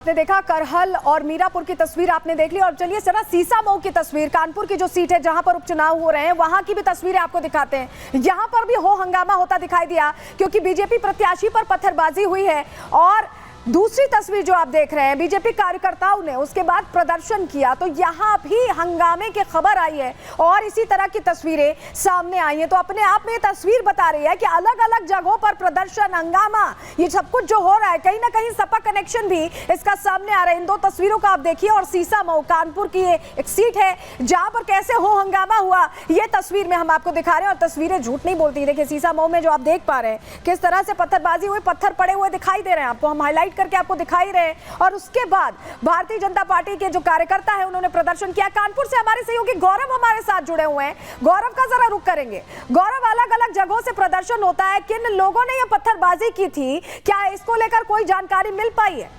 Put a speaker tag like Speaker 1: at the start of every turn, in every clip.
Speaker 1: आपने देखा करहल और मीरापुर की तस्वीर आपने देख ली और चलिए जरा सीसामऊ की तस्वीर, कानपुर की जो सीट है जहां पर उपचुनाव हो रहे हैं वहां की भी तस्वीरें आपको दिखाते हैं। यहां पर भी हो हंगामा होता दिखाई दिया क्योंकि बीजेपी प्रत्याशी पर पत्थरबाजी हुई है और दूसरी तस्वीर जो आप देख रहे हैं बीजेपी कार्यकर्ताओं ने उसके बाद प्रदर्शन किया तो यहां भी हंगामे की खबर आई है और इसी तरह की तस्वीरें सामने आई हैं। तो अपने आप में ये तस्वीर बता रही है कि अलग अलग जगहों पर प्रदर्शन, हंगामा, ये सब कुछ जो हो रहा है कहीं ना कहीं सपा कनेक्शन भी इसका सामने आ रहा है। इन दो तस्वीरों को आप देखिए और सीसामऊ कानपुर की ये एक सीट है जहां पर कैसे हो हंगामा हुआ ये तस्वीर में हम आपको दिखा रहे हैं और तस्वीरें झूठ नहीं बोलती। देखिए सीसामऊ में जो आप देख पा रहे हैं किस तरह से पत्थरबाजी हुई, पत्थर पड़े हुए दिखाई दे रहे हैं आपको, हम हाईलाइट करके आपको दिखाई रहे हैं। और उसके बाद भारतीय जनता पार्टी के जो कार्यकर्ता है उन्होंने प्रदर्शन किया। कानपुर से हमारे सहयोगी गौरव हमारे साथ जुड़े हुए हैं, गौरव का जरा रुख करेंगे। गौरव, अलग अलग जगहों से प्रदर्शन होता है, किन लोगों ने यह पत्थरबाजी की थी, क्या इसको लेकर कोई जानकारी मिल पाई है?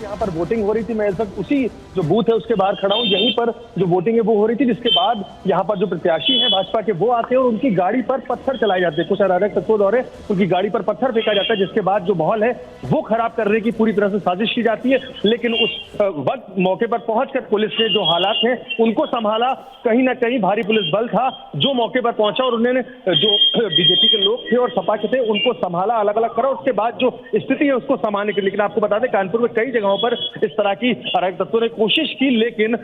Speaker 2: यहाँ पर वोटिंग हो रही थी, मैं इस वक्त उसी जो बूथ है उसके बाहर खड़ा हूँ। यहीं पर जो वोटिंग है वो हो रही थी, जिसके बाद यहाँ पर जो प्रत्याशी हैं भाजपा के वो आते हैं और उनकी गाड़ी पर पत्थर चलाए जाते हैं। कुछ अराजक तत्वों द्वारा उनकी गाड़ी पर पत्थर फेंका जाता है, जिसके बाद जो माहौल है वो खराब करने की पूरी तरह से साजिश की जाती है। लेकिन उस वक्त मौके पर पहुंचकर पुलिस ने जो हालात हैं उनको संभाला। कहीं ना कहीं भारी पुलिस बल था जो मौके पर पहुंचा और उन्होंने जो बीजेपी के लोग थे और सपा के थे उनको संभाला, अलग अलग करा। उसके बाद जो स्थिति है उसको संभालने की, लेकिन आपको बता दें कानपुर में कई जगहों पर इस तरह की अराजक तत्वों ने कोशिश की, लेकिन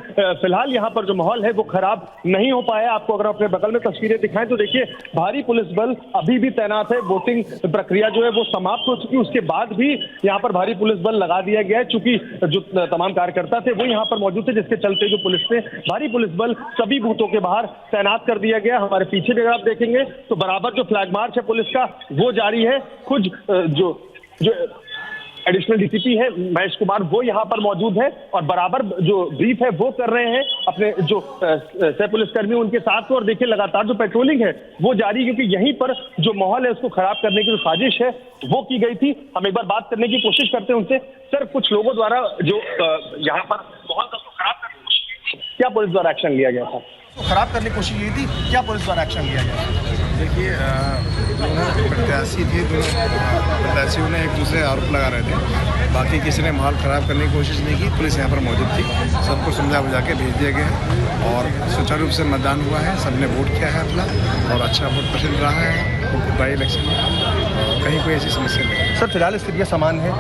Speaker 2: फिलहाल यहाँ पर जो माहौल है वो खराब नहीं हो पाया। आपको अगर अपने बगल में तस्वीरें दिखाएं तो देखिए भारी पुलिस बल अभी भी तैनात है। वोटिंग प्रक्रिया जो है वो समाप्त हो चुकी, उसके बाद भी यहाँ पर भारी पुलिस बल लगा दिया गया है। चूंकि जो तमाम कार्यकर्ता थे वो यहाँ पर मौजूद थे, जिसके चलते जो पुलिस ने भारी पुलिस बल सभी बूथों के बाहर तैनात कर दिया गया। हमारे पीछे भी अगर आप देखेंगे तो बराबर जो फ्लैग मार्च है पुलिस का वो जारी है। खुद जो एडिशनल डीसीपी है महेश कुमार वो यहाँ पर मौजूद है और बराबर जो ब्रीफ है वो कर रहे हैं अपने जो सह पुलिसकर्मी उनके साथ। और देखिए लगातार जो पेट्रोलिंग है वो जारी, क्योंकि यहीं पर जो माहौल है उसको खराब करने की जो साजिश है वो की गई थी। हम एक बार बात करने की कोशिश करते हैं उनसे। सर, कुछ लोगों द्वारा जो यहाँ पर माहौल को खराब करने की कोशिश की थी, क्या पुलिस द्वारा एक्शन लिया गया था?
Speaker 3: खराब करने की कोशिश की थी, क्या पुलिस द्वारा एक्शन लिया गया?
Speaker 4: देखिए, दोनों प्रत्याशी थे, दोनों प्रत्याशियों ने एक दूसरे आरोप लगा रहे थे। बाकी किसी ने माहौल ख़राब करने की कोशिश नहीं की। पुलिस यहाँ पर मौजूद थी, सबको समझा बुझा के भेज दिया गया और सुचारू रूप से मतदान हुआ है। सबने वोट किया है अपना और अच्छा वोट पसंद रहा है बाई इलेक्शन में। कहीं कोई ऐसी समस्या नहीं है।
Speaker 3: सर, फिलहाल स्थितियाँ समान है?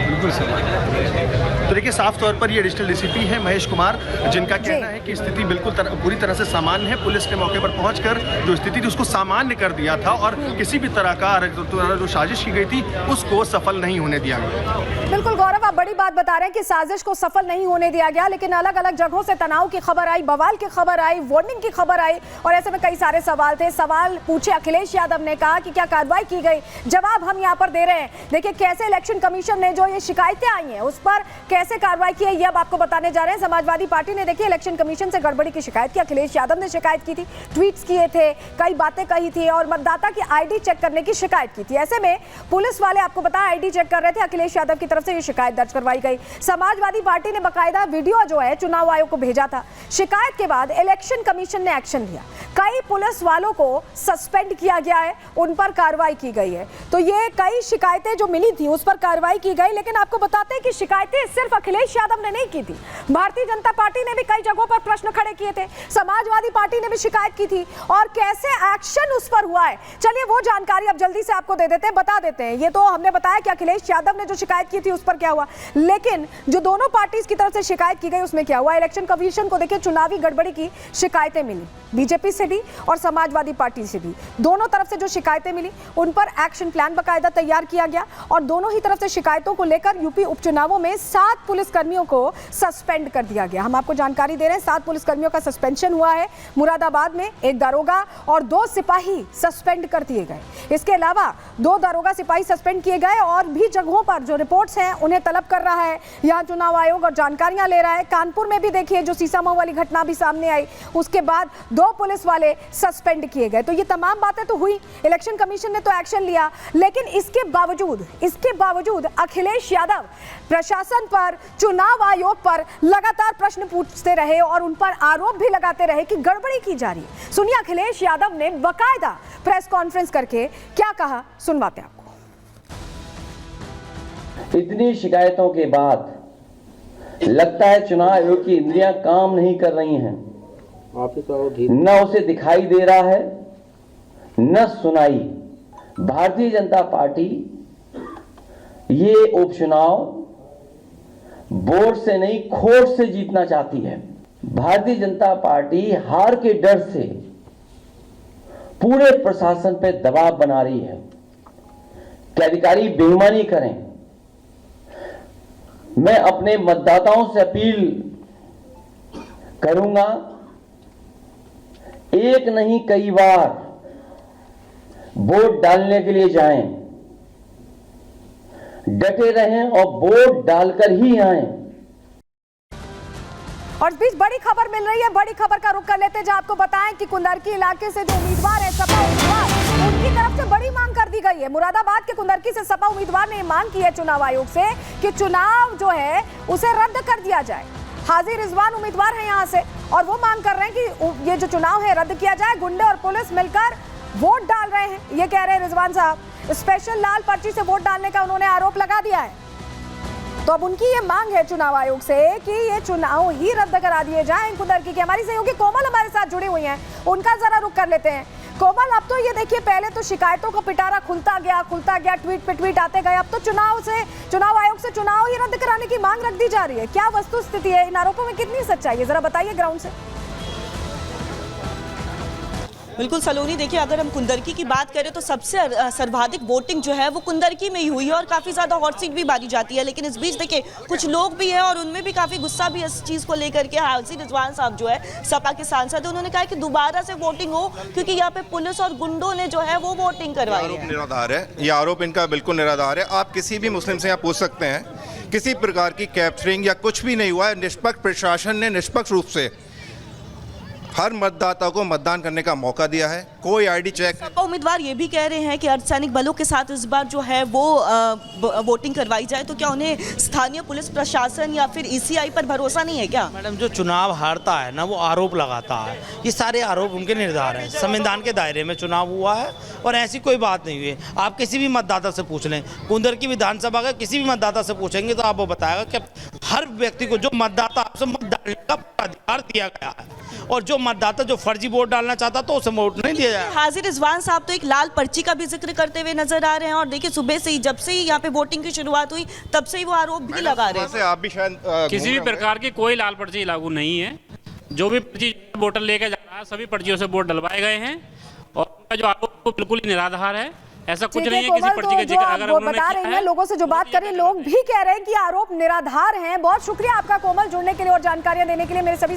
Speaker 4: बिल्कुल समान।
Speaker 3: तो देखिए साफ तौर पर ये एडिशनल डीसीपी है महेश कुमार, जिनका कहना है कि स्थिति बिल्कुल पूरी तरह से सामान्य है। पुलिस ने मौके पर पहुंचकर जो स्थिति थी उसको सामान्य कर दिया था और किसी भी तरह का जो साजिश की गई थी उसको सफल नहीं होने दिया गया।
Speaker 1: बिल्कुल गौरव, आप बड़ी बात बता रहे हैं कि साजिश को सफल नहीं होने दिया गया, लेकिन अलग अलग जगहों से तनाव की खबर आई, बवाल की खबर आई, वार्निंग की खबर आई और ऐसे में कई सारे सवाल थे। सवाल पूछे अखिलेश यादव ने, कहा कि क्या कार्रवाई की गई, जवाब हम यहाँ पर दे रहे हैं। देखिए कैसे इलेक्शन कमीशन ने जो ये शिकायतें आई हैं उस पर कैसे कार्रवाई की है ये अब आपको बताने जा रहे हैं। समाजवादी पार्टी ने देखिए इलेक्शन कमीशन से गड़बड़ी की शिकायत की, अखिलेश यादव ने शिकायत की थी, ट्वीट्स किए थे, कई बातें कही थी और मतदाता की आईडी चेक करने की शिकायत की थी। ऐसे में पुलिस वाले आपको बताया आईडी चेक कर रहे थे, अखिलेश यादव की तरफ से ये शिकायत दर्ज करवाई गई। समाजवादी पार्टी ने बकायदा वीडियो जो है चुनाव आयोग को भेजा था। शिकायत के बाद इलेक्शन कमीशन ने एक्शन लिया, कई पुलिस वालों को सस्पेंड किया गया है, उन पर कार्रवाई की गई है। तो ये कई शिकायतें जो मिली थी उस पर कार्रवाई की गई, लेकिन आपको बताते हैं कि शिकायतें सिर्फ अखिलेश यादव ने नहीं की थी, भारतीय जनता पार्टी ने भी कई जगहों पर प्रश्न खड़े किए थे, समाजवादी पार्टी ने भी शिकायत की थी और कैसे एक्शन उस पर हुआ है चलिए वो जानकारी अब जल्दी से आपको दे देते हैं, बता देते हैं। ये तो हमने बताया कि अखिलेश यादव ने जो शिकायत की थी उस पर क्या हुआ, लेकिन जो दोनों पार्टीज की तरफ से शिकायत की गई उसमें क्या हुआ। इलेक्शन कमीशन को देखिए चुनावी गड़बड़ी की शिकायतें मिली, बीजेपी से भी और समाजवादी पार्टी से भी, दोनों तरफ से जो शिकायतें मिली उन पर एक्शन प्लान बकायदा तैयार किया गया और दोनों ही तरफ से शिकायतों को लेकर यूपी उपचुनावों में 7 पुलिसकर्मियों को सस्पेंड कर दिया गया। हम आपको जानकारी दे रहे हैं 7 पुलिसकर्मियों का सस्पेंशन हुआ है। मुरादाबाद में 1 दारोगा और 2 सिपाही सस्पेंड कर दिए गए। इसके अलावा 2 दारोगा सिपाही सस्पेंड किए गए और भी जगहों पर जो रिपोर्ट्स हैं उन्हें तलब कर रहा है यहाँ चुनाव आयोग और जानकारियां ले रहा है। कानपुर में भी देखिए जो सीसामऊ वाली घटना भी सामने आई, उसके बाद 2 पुलिस वाले सस्पेंड किए गए। तो ये तमाम बातें तो हुई, इलेक्शन कमीशन ने तो एक्शन लिया, लेकिन इसके बावजूद अखिलेश यादव प्रशासन पर, चुनाव आयोग पर लगातार प्रश्न पूछते रहे और उन पर आरोप भी लगाते रहे कि गड़बड़ी की जा रही है। सुनिए अखिलेश यादव ने बाकायदा प्रेस कॉन्फ्रेंस करके क्या कहा, सुनवाते हैं आपको।
Speaker 5: इतनी शिकायतों के बाद लगता है चुनाव आयोग की इंद्रियां काम नहीं कर रही हैं। न उसे दिखाई दे रहा है न सुनाई। भारतीय जनता पार्टी ये उपचुनाव वोट से नहीं खोट से जीतना चाहती है। भारतीय जनता पार्टी हार के डर से पूरे प्रशासन पे दबाव बना रही है कि अधिकारी बेईमानी करें। मैं अपने मतदाताओं से अपील करूंगा, एक नहीं कई बार वोट डालने के लिए जाएं, डटे रहें और वोट डालकर ही आएं।
Speaker 1: और इस बीच बड़ी खबर मिल रही है, बड़ी खबर का रुख कर लेते हैं, जहां आपको बताएं कि कुंदरकी इलाके से जो उम्मीदवार है सपा उम्मीदवार, उनकी तरफ से बड़ी मांग कर दी गई है। मुरादाबाद के कुंदरकी से सपा उम्मीदवार ने मांग की है चुनाव आयोग से कि चुनाव जो है उसे रद्द कर दिया जाए। हाजी रिजवान उम्मीदवार है यहाँ से और वो मांग कर रहे हैं कि ये जो चुनाव है रद्द किया जाए। गुंडे और पुलिस मिलकर वोट डाल रहे हैं, ये कह रहे हैं रिजवान साहब। स्पेशल लाल पर्ची से वोट डालने का उन्होंने आरोप लगा दिया है। तो अब उनकी ये मांग है चुनाव आयोग से कि ये चुनाव ही रद्द करा दिए जाएं। कुंदरकी की हमारी सहयोगी कोमल हमारे साथ जुड़ी हुई हैं, उनका जरा रुख कर लेते हैं। कोमल, अब तो ये देखिए, पहले तो शिकायतों का पिटारा खुलता गया, ट्वीट पे ट्वीट आते गए। अब तो चुनाव आयोग से चुनाव ही रद्द कराने की मांग रख दी जा रही है। क्या वस्तु स्थिति है? इन आरोपों में कितनी सच्चाई है, जरा बताइए ग्राउंड से।
Speaker 6: बिल्कुल सलोनी, देखिए अगर हम कुंदरकी की बात करें तो सबसे सर्वाधिक वोटिंग जो है वो कुंदरकी में ही हुई है और काफ़ी ज़्यादा हॉट सीट भी मानी जाती है। लेकिन इस बीच देखिए कुछ लोग भी हैं और उनमें भी काफ़ी गुस्सा भी इस चीज़ को लेकर के। हाजी रिजवान साहब जो है सपा के सांसद, उन्होंने कहा कि दोबारा से वोटिंग हो क्योंकि यहाँ पे पुलिस और गुंडों ने जो है वो वोटिंग करवाई है।
Speaker 7: निराधार है ये आरोप, इनका बिल्कुल निराधार है। आप किसी भी मुस्लिम से यहाँ पूछ सकते हैं, किसी प्रकार की कैप्चरिंग या कुछ भी नहीं हुआ है। निष्पक्ष प्रशासन ने निष्पक्ष रूप से हर मतदाता को मतदान करने का मौका दिया है। कोई आईडी चेक।
Speaker 6: सपा उम्मीदवार ये भी कह रहे हैं कि अर्धसैनिक बलों के साथ इस बार जो है वो वोटिंग करवाई जाए, तो क्या उन्हें स्थानीय पुलिस प्रशासन या फिर ईसीआई पर भरोसा नहीं है क्या?
Speaker 8: मैडम, जो चुनाव हारता है ना वो आरोप लगाता है। ये सारे आरोप उनके निर्धार हैं। संविधान के दायरे में चुनाव हुआ है और ऐसी कोई बात नहीं हुई है। आप किसी भी मतदाता से पूछ लें, कुंदरकी विधानसभा का किसी भी मतदाता से पूछेंगे तो आपको बताएगा कि हर व्यक्ति को जो मतदाता आपसे मत डालने का अधिकार दिया गया है और जो मतदाता जो फर्जी वोट डालना चाहता तो उसे वोट नहीं दिया जाए।
Speaker 6: हाजिर रिजवान साहब तो एक लाल पर्ची का भी जिक्र करते हुए नजर आ रहे हैं और देखिए सुबह से ही जब से ही यहाँ पे वोटिंग की शुरुआत हुई तब से ही वो आरोप भी लगा रहे हैं।
Speaker 7: आप भी शायद
Speaker 9: किसी भी प्रकार की कोई लाल पर्ची लागू नहीं है। जो भी पर्ची वोटर लेकर जा रहा है सभी पर्चियों से वोट डलवाए गए हैं और उनका जो आरोप बिल्कुल ही निराधार है। ऐसा कुछ नहीं है किसी पर्ची के जिक्र अगर उन्होंने
Speaker 1: बता रही हैं, लोगों से जो बात करें लोग भी कह रहे हैं कि आरोप निराधार हैं। बहुत शुक्रिया आपका कोमल, जुड़ने के लिए और जानकारियां देने के लिए। मेरे सभी